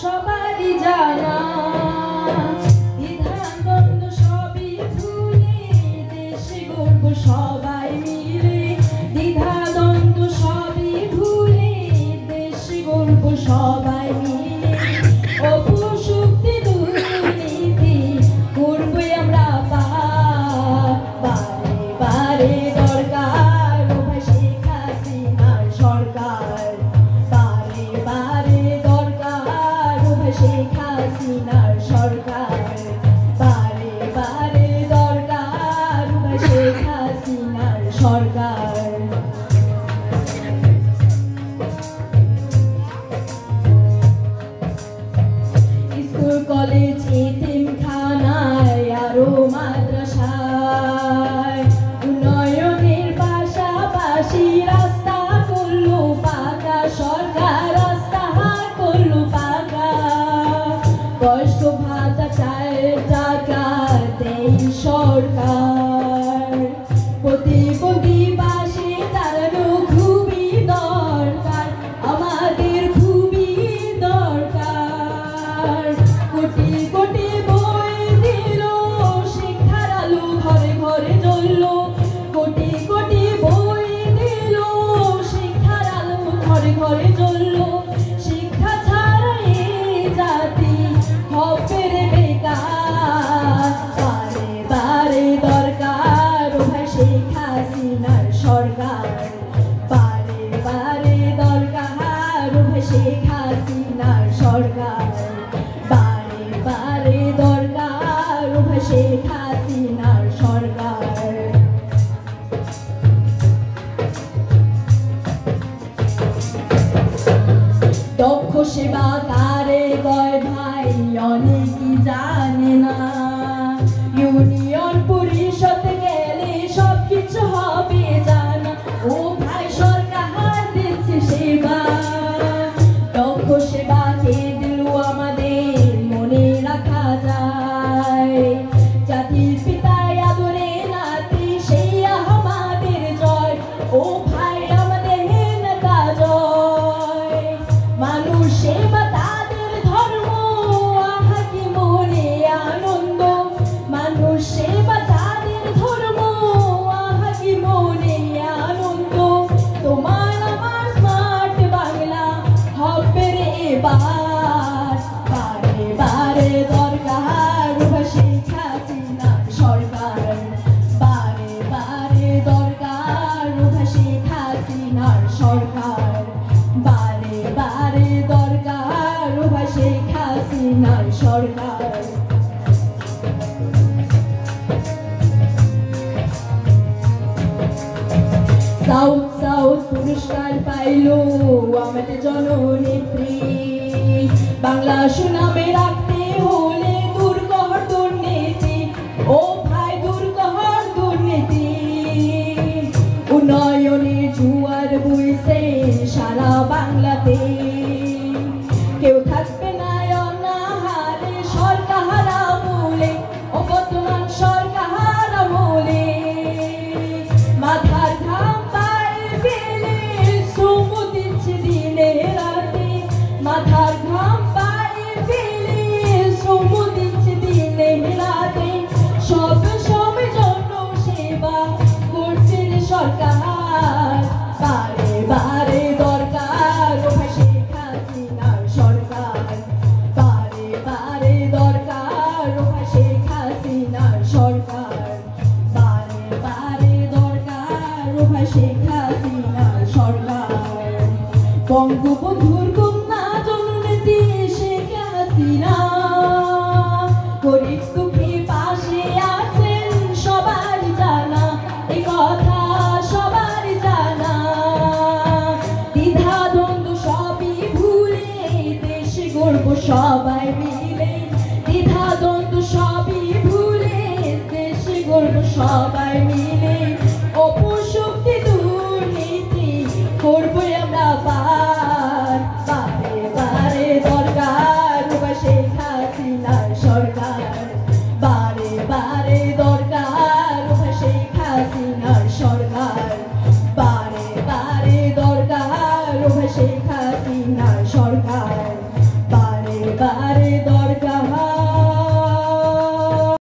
সবারই জানা দ্বিধাদ্বন্দ্ব সবই ভুলে দেশে গর্ব সবাই মিলে দ্বিধাদ্বন্দ্ব সবই ভুলে দেশে গর্ব সবাই মিলে অপশক্তি দুর্নীতি করবো আমরা বারে বারে দরকার ভাই শেখ হাসিনার সরকার বারে বারে দরকার ভাই শেখ হাসিনার সরকার বারে বারে দরকার ভাই শেখ হাসিনার সরকার স্কুল কলেজ এতিমখানায় আরো মাদ্রাসায় উন্নয়নের পাশাপাশি রাস্তা করলো পাকা সরকার রাস্তা করলো পাকা কষ্ট ভাতা 4 টাকা দেয় সরকার প্রতিবন্ধী পাশে দাঁড়ানো খুবই দরকার আমাদের খুবই দরকার কোটি কোটি বই দিল শিক্ষার আলো ঘরে ঘরে জ্বলল কোটি কোটি বই দিল শিক্ষার আলো ঘরে ঘরে জ্বলল শিক্ষা ছাড়া এই জাতি হবে রে বেকার বারে বারে দরকার ভাই শেখ হাসিনার সরকার বারে বারে দরকার ভাই শেখ হাসিনার সরকার বারে বারে দরকার ভাই শেখ হাসিনার সরকার দক্ষ সেবা কারে কয় ভাই অনেকেই জানে না ইউনিয়ন পরিষদ গেলে সবকিছু হবে জানা ও ভাই সরকার দিচ্ছে সেবা দক্ষ সেবাকে দিল আমাদের মনে রাখা যায় জাতির পিতায় আদরে নাতি সেই আমাদের জয় ও ভাই আমাদের নেতা জয় মানুষ সেবা তাদের ধর্ম আহা কি মনে আনন্দ মানুষ সেবা তাদের ধর্ম আহা কি মনে আনন্দ তোমার আমার স্মার্ট বাংলা হবে রে এবার বারে বারে দরকার ভাই শেখ হাসিনার সরকার বারে বারে দরকার ভাই শেখ হাসিনার সরকার বারে বারে দরকার ভাই শেখ হাসিনার সরকার সাউথ সাউথ পুরস্কার পাইলো আমাদের জননেত্রী বাংলা সুনামে রাখতে হলে দূর কর দুর্নীতি ও ভাই দূর কর দুর্নীতি উন্নয়নের জোয়ার বইছে সারা বাংলাতে কেউ থাকবে না অনাহারে সরকার আমলে অবর্তমান সরকার আমলে মাথার ঘাম পায়ে ফেলে শ্রম দিচ্ছে দিনে রাতে মাথার ঘাম পায়ে ফেলে শ্রম দিচ্ছে দিনে রাতে সব সময় জন্য সেবা করছে রে সরকার বারে বারে দরকার ভাই শেখ হাসিনার সরকার বারে বারে দরকার ভাই শেখ হাসিনার সরকার বারে বারে দরকার ভাই শেখ হাসিনার সরকার বঙ্গবন্ধুর কন্যা জননেত্রী শেখ হাসিনা গরিব দুঃখী পাশে আছেন সবারই জানা এই কথা সবারই জানা দ্বিধাদ্বন্দ্ব সবই ভুলে দেশে গর্ব সবাই মিলে দ্বিধাদ্বন্দ্ব সবই ভুলে দেশে গর্ব সবাই মিলে অপশক্তি দুর্নীতি করবো আমরা বারে বারে দরকার ভাই শেখ হাসিনার সরকার বারে বারে দরকার ভাই শেখ হাসিনার সরকার বারে বারে দরকার ভাই শেখ হাসিনার সরকার